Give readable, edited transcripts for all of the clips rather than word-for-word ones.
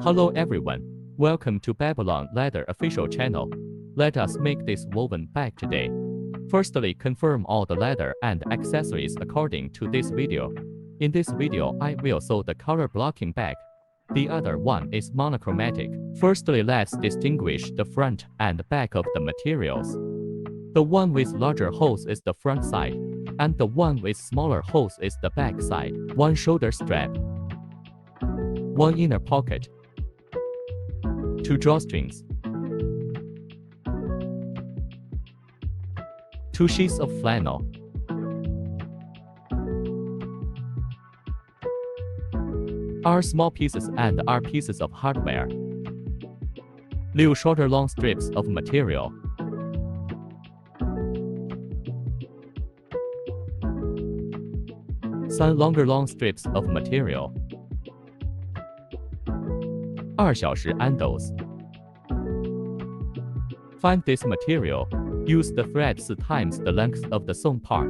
Hello everyone, welcome to Babylon Leather official channel. Let us make this woven bag today. Firstly, confirm all the leather and accessories according to this video. In this video, I will sew the color blocking bag. The other one is monochromatic. Firstly, let's distinguish the front and back of the materials. The one with larger holes is the front side, and the one with smaller holes is the back side. One shoulder strap, one inner pocket, two drawstrings, two sheets of flannel, are small pieces and are pieces of hardware, 6 shorter long strips of material, some longer long strips of material, 2小时 andles. Find this material. Use the thread 4 times the length of the sewn part.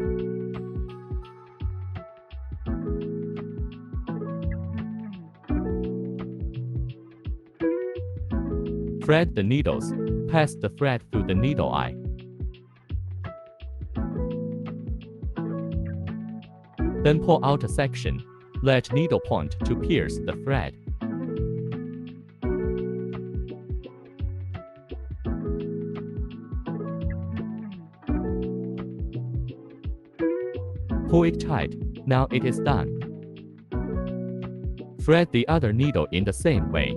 Thread the needles. Pass the thread through the needle eye. Then pull out a section. Let needle point to pierce the thread. Pull it tight. Now it is done. Thread the other needle in the same way.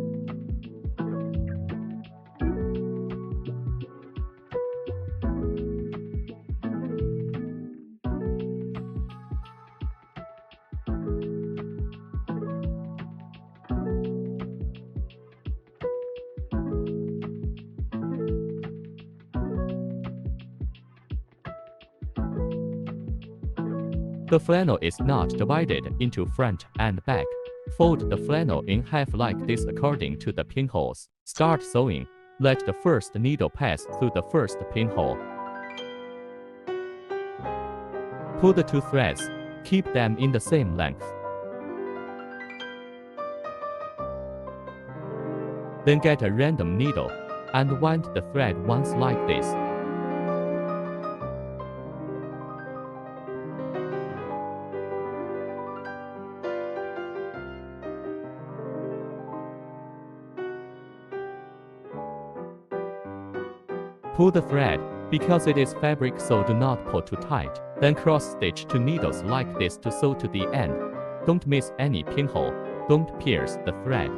The flannel is not divided into front and back. Fold the flannel in half like this according to the pinholes. Start sewing. Let the first needle pass through the first pinhole. Pull the 2 threads. Keep them in the same length. Then get a random needle and wind the thread once like this. Pull the thread, because it is fabric, so do not pull too tight. Then cross-stitch 2 needles like this to sew to the end. Don't miss any pinhole. Don't pierce the thread.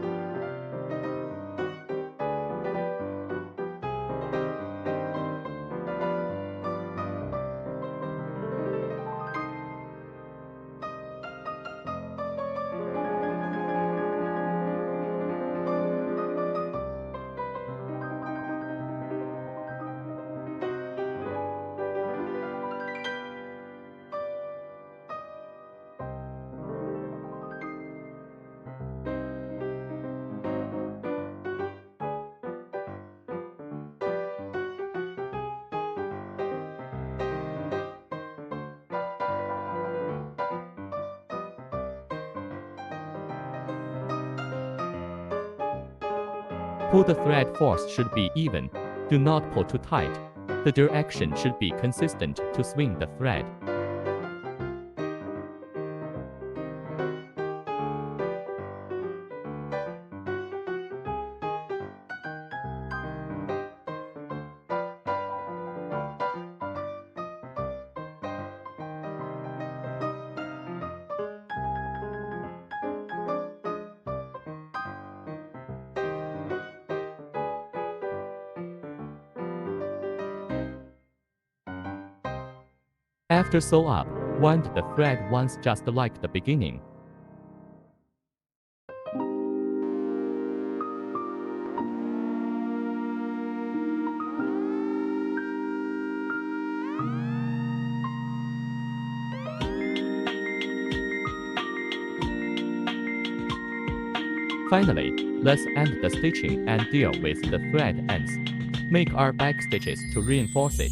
Pull the thread force should be even. Do not pull too tight. The direction should be consistent to swing the thread. After sew up, wind the thread once just like the beginning. Finally, let's end the stitching and deal with the thread ends. Make our back stitches to reinforce it.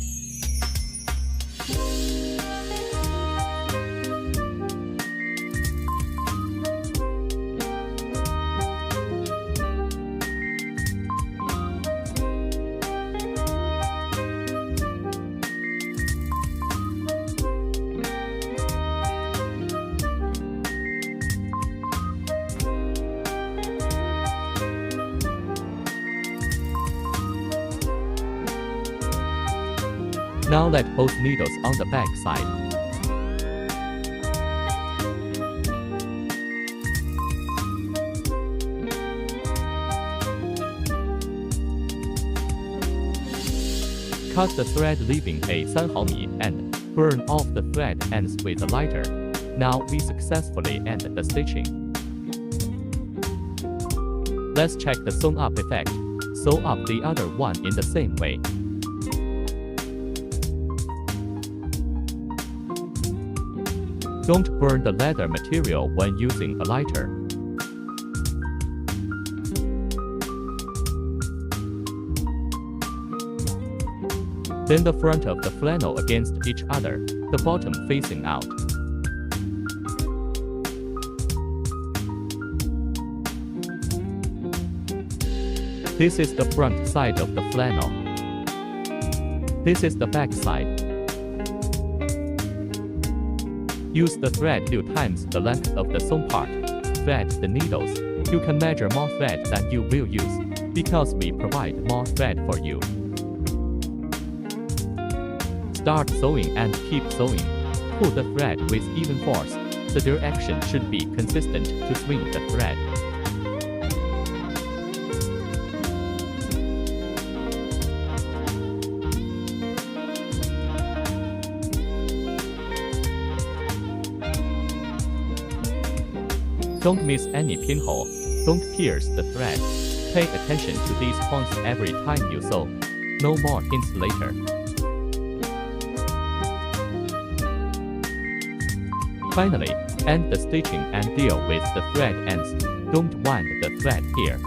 Now let both needles on the back side. Cut the thread leaving a 3 mm and burn off the thread ends with a lighter. Now we successfully end the stitching. Let's check the sewn up effect. Sew up the other one in the same way. Don't burn the leather material when using a lighter. Then the front of the flannel against each other, the bottom facing out. This is the front side of the flannel. This is the back side. Use the thread 2 times the length of the sewn part. Thread the needles. You can measure more thread than you will use, because we provide more thread for you. Start sewing and keep sewing. Pull the thread with even force. The direction should be consistent to swing the thread. Don't miss any pinhole. Don't pierce the thread. Pay attention to these points every time you sew. No more hints later. Finally, end the stitching and deal with the thread ends. Don't wind the thread here.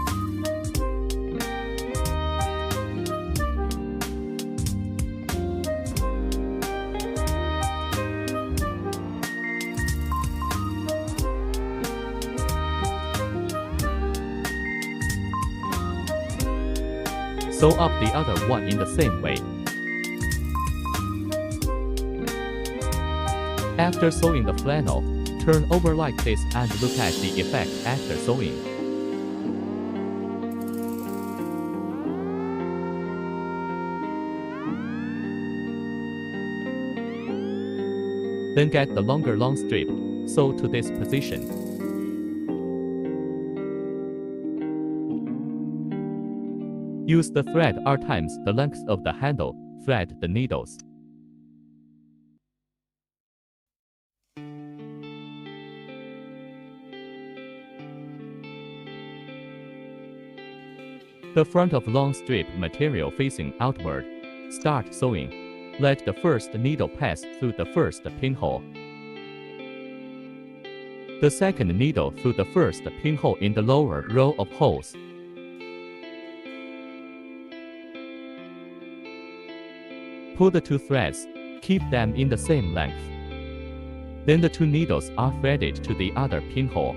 Sew up the other one in the same way. After sewing the flannel, turn over like this and look at the effect after sewing. Then get the longer long strip, sew to this position. Use the thread R times the length of the handle, thread the needles. The front of long strip material facing outward. Start sewing. Let the first needle pass through the first pinhole. The second needle through the first pinhole in the lower row of holes. Pull the 2 threads, keep them in the same length. Then the 2 needles are threaded to the other pinhole.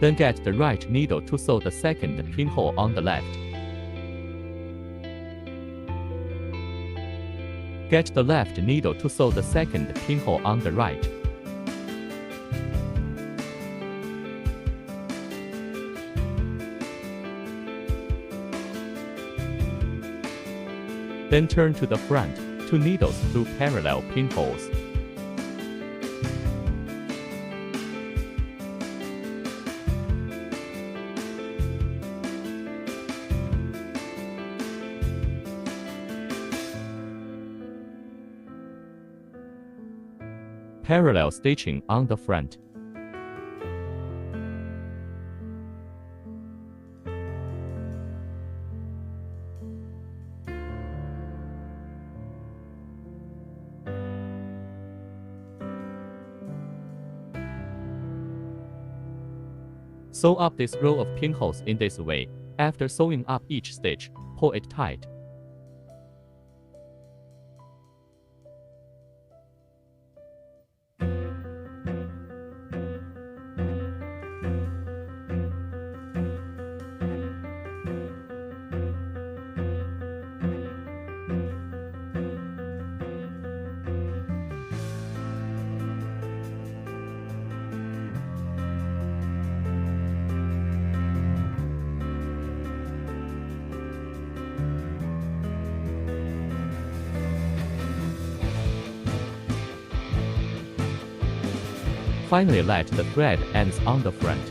Then get the right needle to sew the second pinhole on the left. Get the left needle to sew the second pinhole on the right. Then turn to the front, 2 needles through parallel pinholes. Parallel stitching on the front. Sew up this row of pinholes in this way. After sewing up each stitch, pull it tight. Finally, let the thread ends on the front.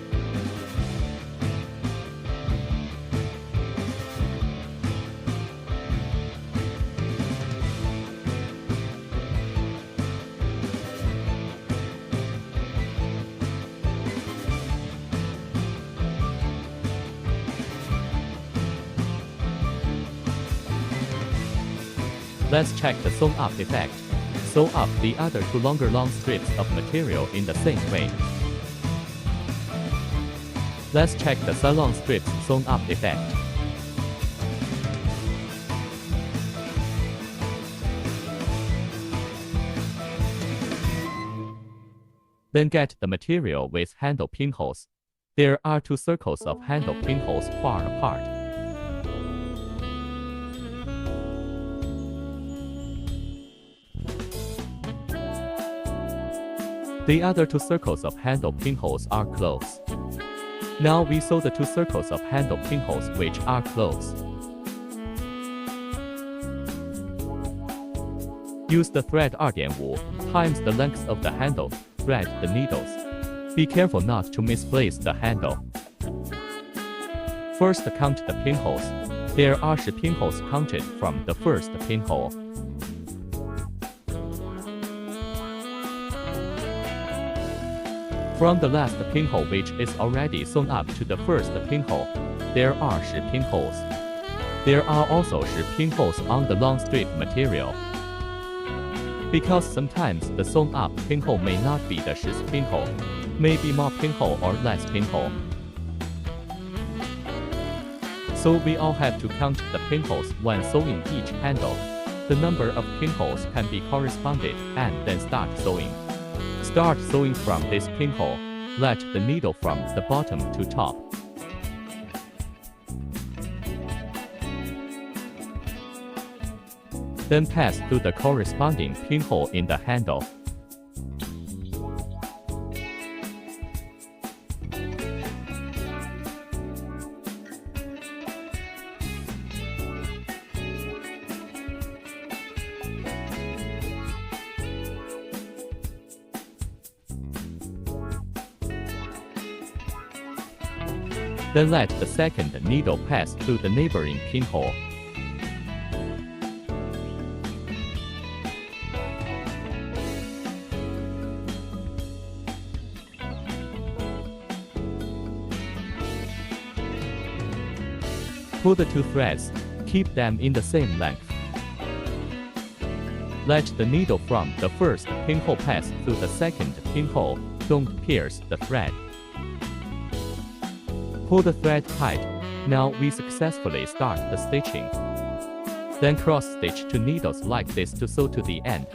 Let's check the sewn up effect. Sew up the other two longer long strips of material in the same way. Let's check the salon strips sewn up effect. Then get the material with handle pinholes. There are two circles of handle pinholes far apart. The other two circles of handle pinholes are close. Now we sew the two circles of handle pinholes which are close. Use the thread argan wool times the length of the handle. Thread the needles. Be careful not to misplace the handle. First count the pinholes. There are 10 pinholes counted from the first pinhole. From the last pinhole which is already sewn up to the first pinhole, there are 10 pinholes. There are also 10 pinholes on the long strip material. Because sometimes the sewn up pinhole may not be the 10th pinhole, maybe more pinhole or less pinhole. So we all have to count the pinholes when sewing each handle. The number of pinholes can be corresponded and then start sewing. Start sewing from this pinhole. Let the needle from the bottom to top. Then pass through the corresponding pinhole in the handle. Then let the second needle pass through the neighboring pinhole. Pull the two threads, keep them in the same length. Let the needle from the first pinhole pass through the second pinhole. Don't pierce the thread. Pull the thread tight. Now we successfully start the stitching. Then cross-stitch two needles like this to sew to the end.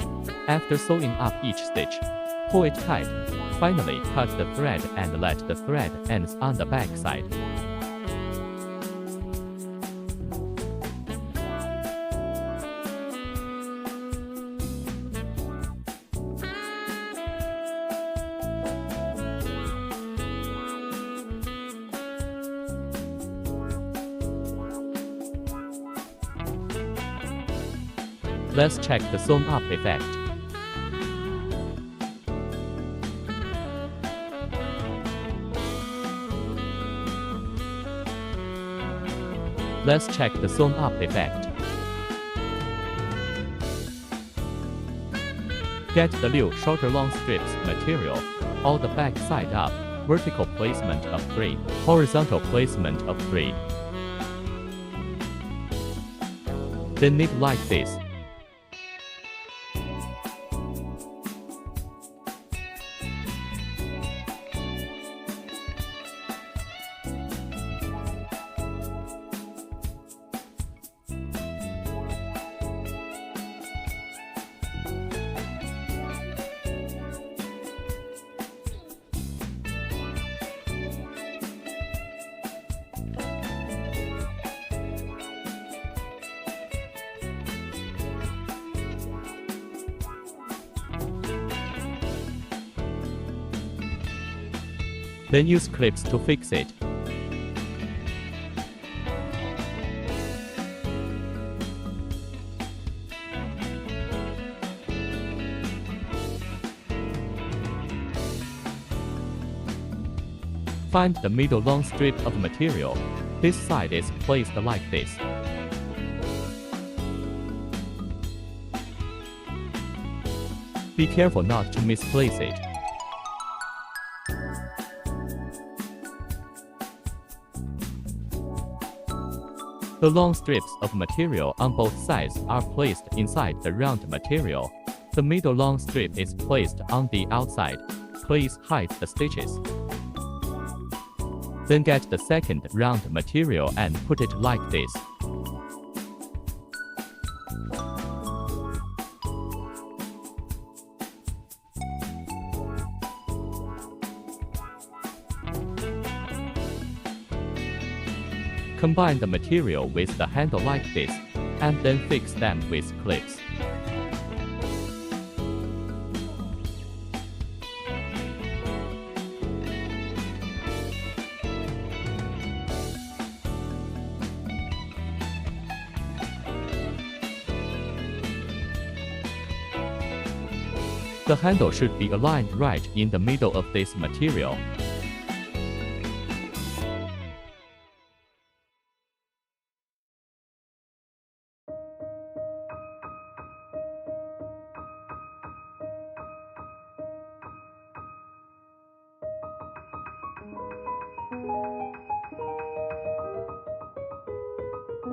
After sewing up each stitch, pull it tight. Finally, cut the thread and let the thread ends on the back side. Let's check the sewn up effect. Let's check the sewn up effect. Get the new shorter long strips material, all the back side up, vertical placement of 3, horizontal placement of 3. Then knit like this. Then use clips to fix it. Find the middle long strip of material. This side is placed like this. Be careful not to misplace it. The long strips of material on both sides are placed inside the round material. The middle long strip is placed on the outside. Please hide the stitches. Then get the second round material and put it like this. Combine the material with the handle like this, and then fix them with clips. The handle should be aligned right in the middle of this material.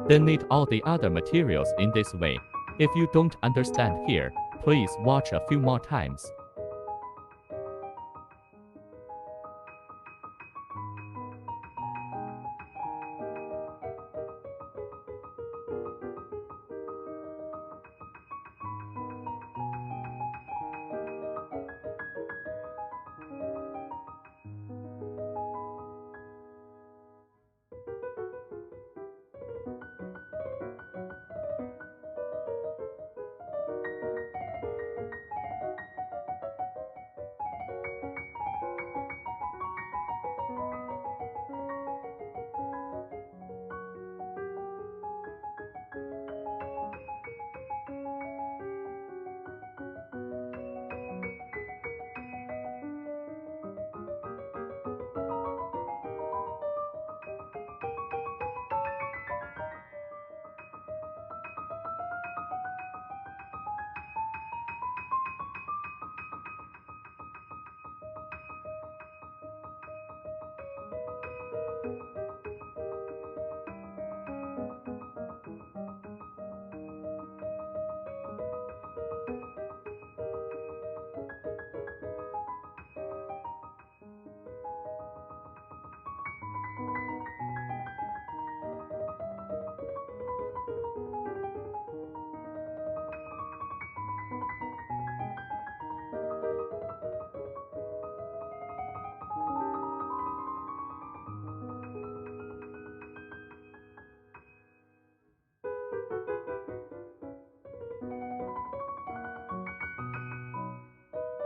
Then knit all the other materials in this way. If you don't understand here, please watch a few more times.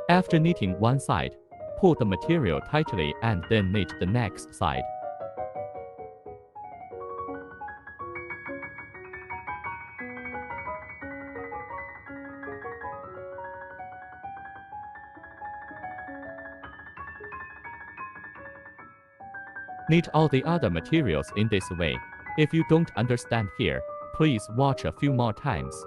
After knitting one side, pull the material tightly and then knit the next side. Knit all the other materials in this way. If you don't understand here, please watch a few more times.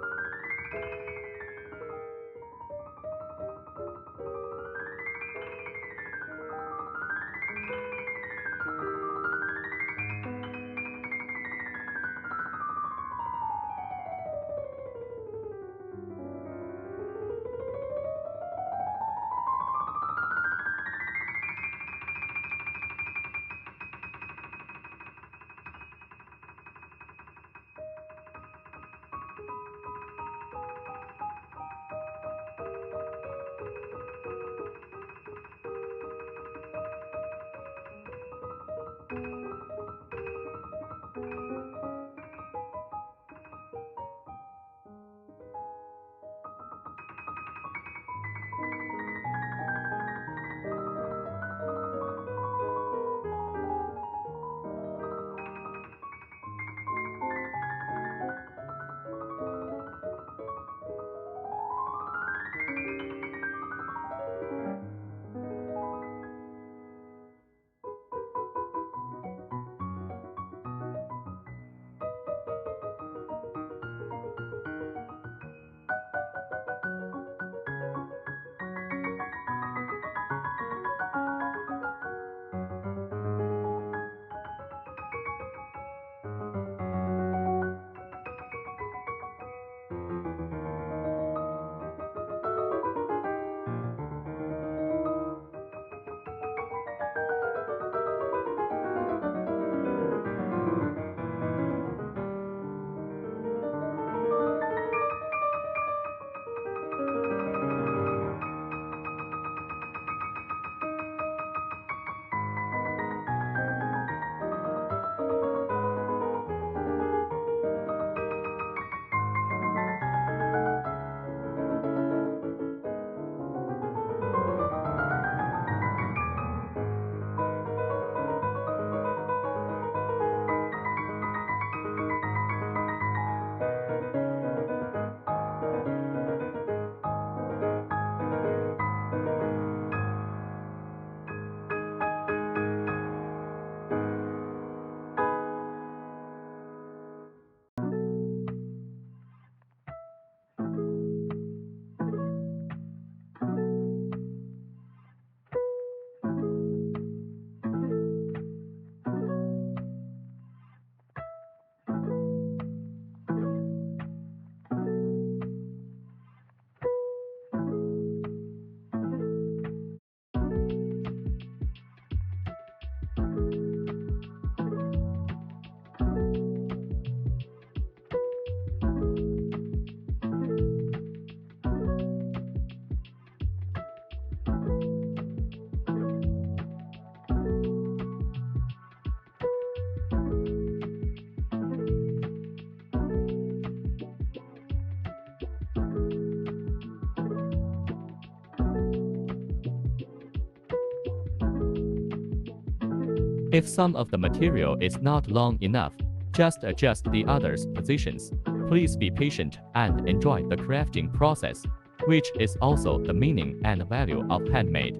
If some of the material is not long enough, just adjust the others' positions. Please be patient and enjoy the crafting process, which is also the meaning and value of handmade.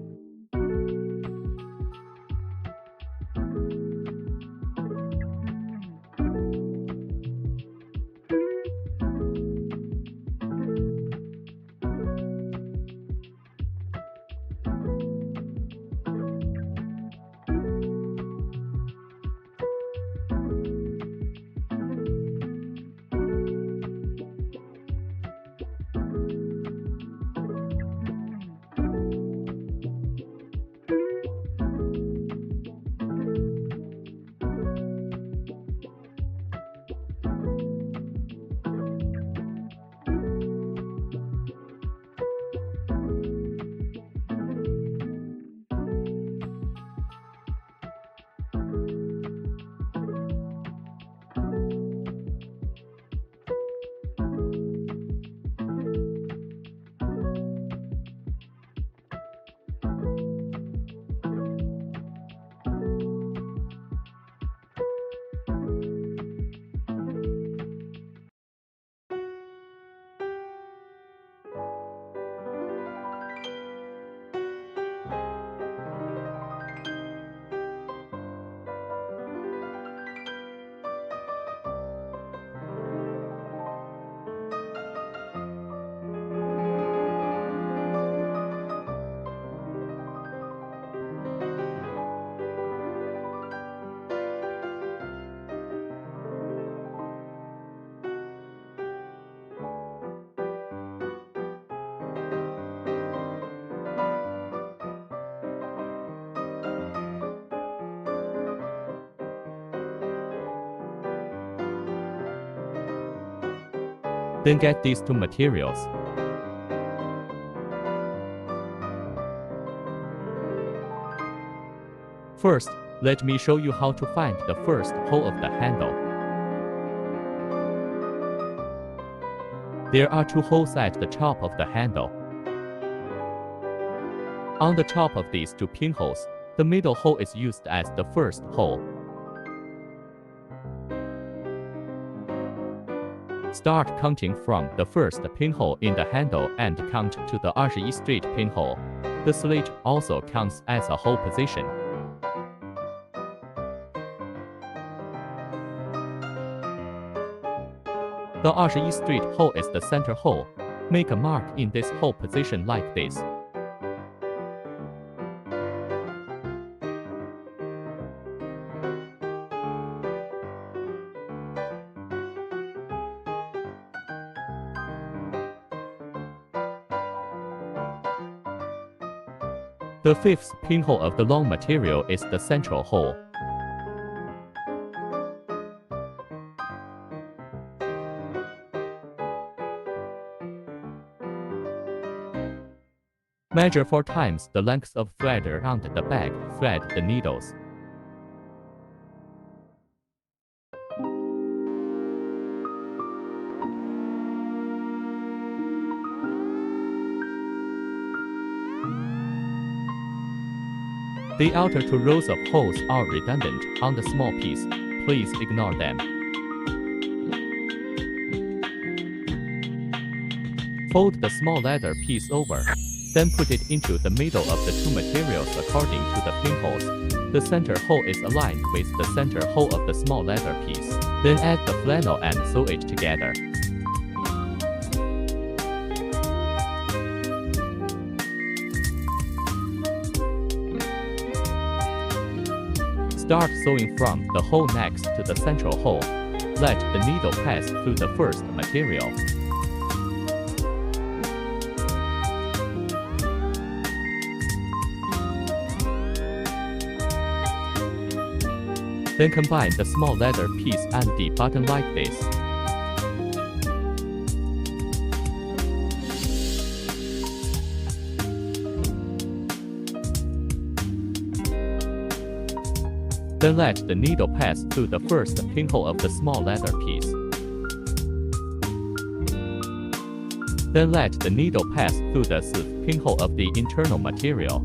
Then get these two materials. First, let me show you how to find the first hole of the handle. There are two holes at the top of the handle. On the top of these two pinholes, the middle hole is used as the first hole. Start counting from the first pinhole in the handle and count to the 21 straight pinhole. The slit also counts as a hole position. The 21 straight hole is the center hole. Make a mark in this hole position like this. The fifth pinhole of the long material is the central hole. Measure 4 times the length of thread around the bag. Thread the needles. The outer 2 rows of holes are redundant on the small piece. Please ignore them. Fold the small leather piece over. Then put it into the middle of the 2 materials according to the pinholes. The center hole is aligned with the center hole of the small leather piece. Then add the flannel and sew it together. Start sewing from the hole next to the central hole. Let the needle pass through the first material. Then combine the small leather piece and the button like this. Then let the needle pass through the first pinhole of the small leather piece. Then let the needle pass through the 6th pinhole of the internal material.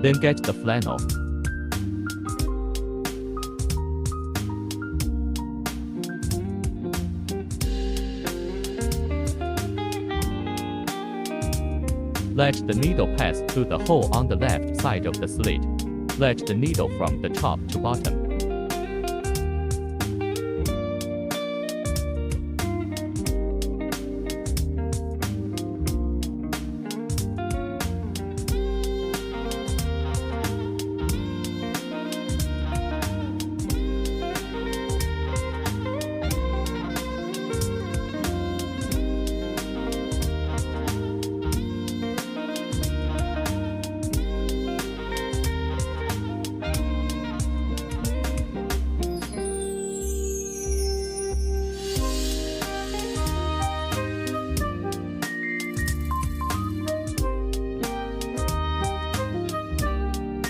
Then get the flannel. Let the needle pass through the hole on the left side of the slit. Let the needle from the top to bottom.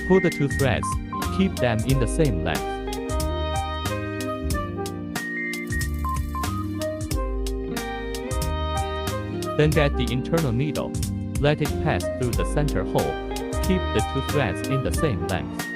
Pull the two threads, keep them in the same length. Then get the internal needle, let it pass through the center hole, keep the two threads in the same length.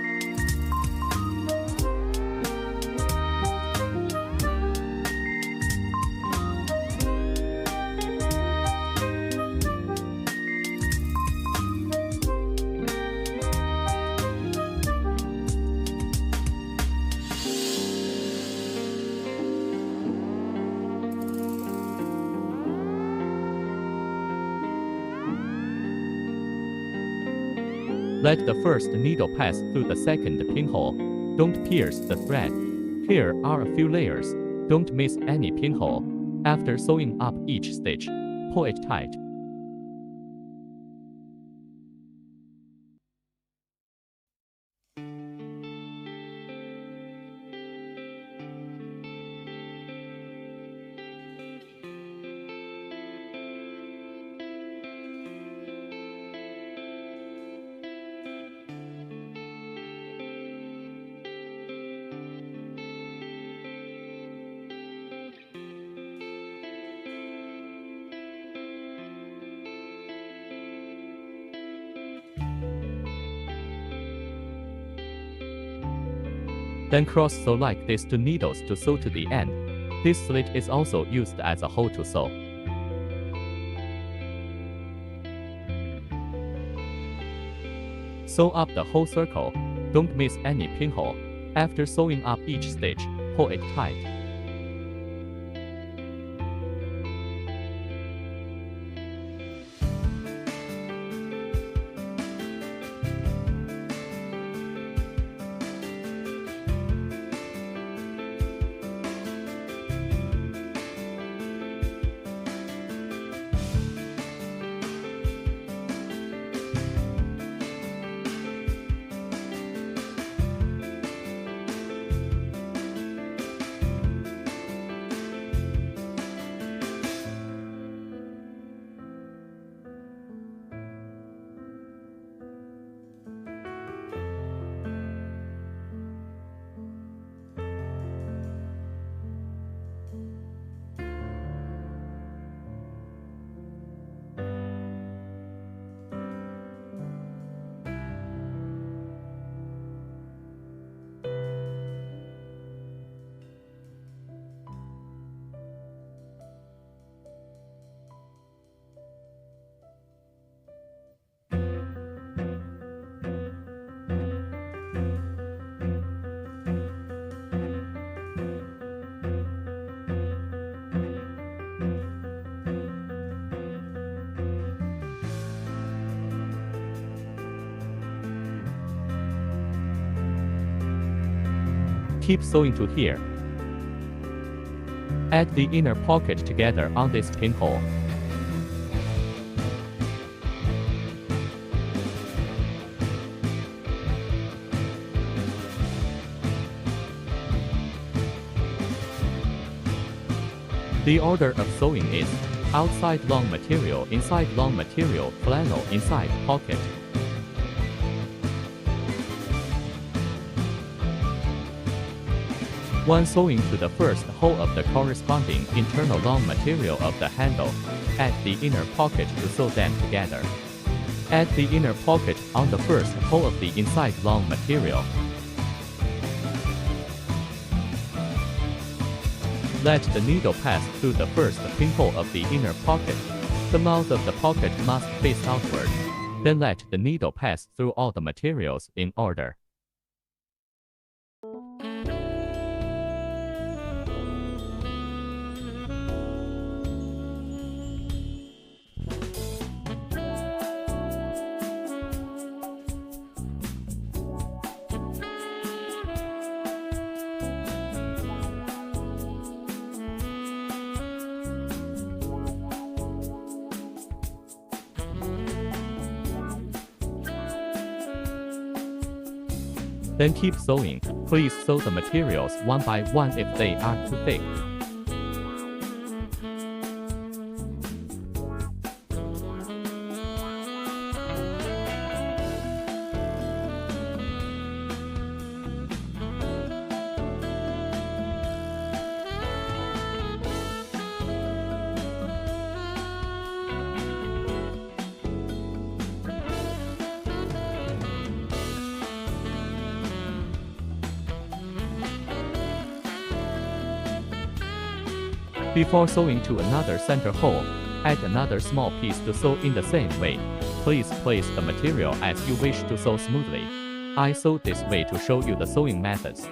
Let the first needle pass through the second pinhole. Don't pierce the thread. Here are a few layers. Don't miss any pinhole. After sewing up each stitch, pull it tight. Then cross-sew like this 2 needles to sew to the end. This slit is also used as a hole to sew. Sew up the whole circle. Don't miss any pinhole. After sewing up each stitch, pull it tight. Keep sewing to here. Add the inner pocket together on this pinhole. The order of sewing is outside long material, inside long material, flannel, inside pocket. When sewing to the first hole of the corresponding internal long material of the handle, add the inner pocket to sew them together. Add the inner pocket on the first hole of the inside long material. Let the needle pass through the first pinhole of the inner pocket. The mouth of the pocket must face outward. Then let the needle pass through all the materials in order. Then keep sewing. Please sew the materials one by one if they are too thick. Before sewing to another center hole, add another small piece to sew in the same way. Please place the material as you wish to sew smoothly. I sewed this way to show you the sewing methods.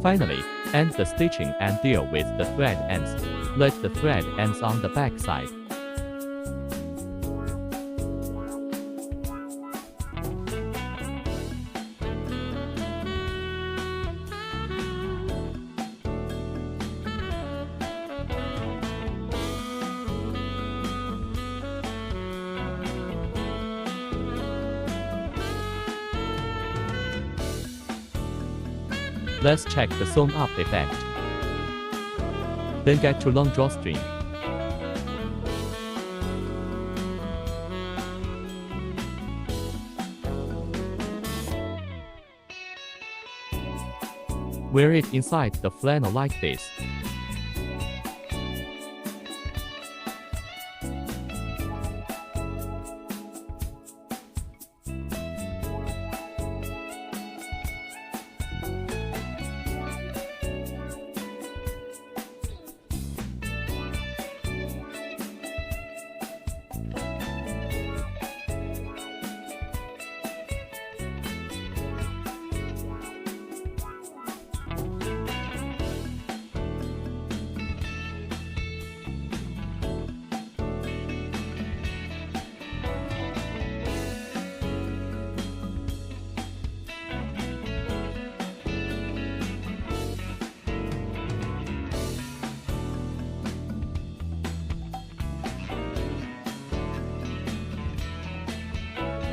Finally, end the stitching and deal with the thread ends. Let the thread ends on the back side. Let's check the sewn up effect. Then get to long drawstring. Wear it inside the flannel like this.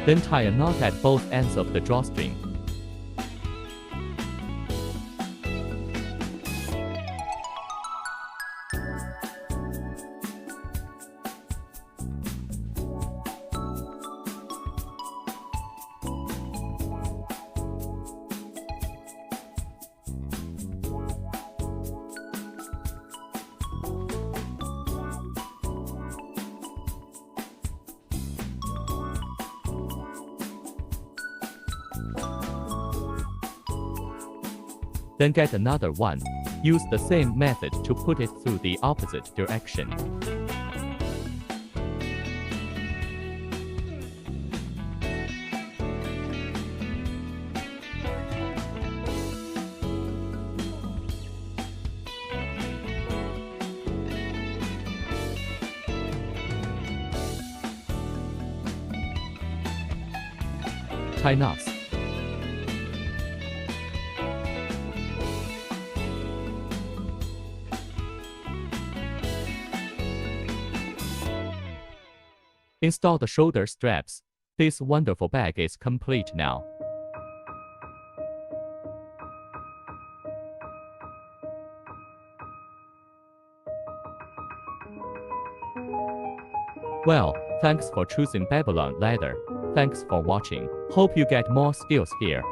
Then tie a knot at both ends of the drawstring. Then get another one. Use the same method to put it through the opposite direction. Tie knots. Install the shoulder straps. This wonderful bag is complete now. Well, thanks for choosing Babylon leather. Thanks for watching. Hope you get more skills here.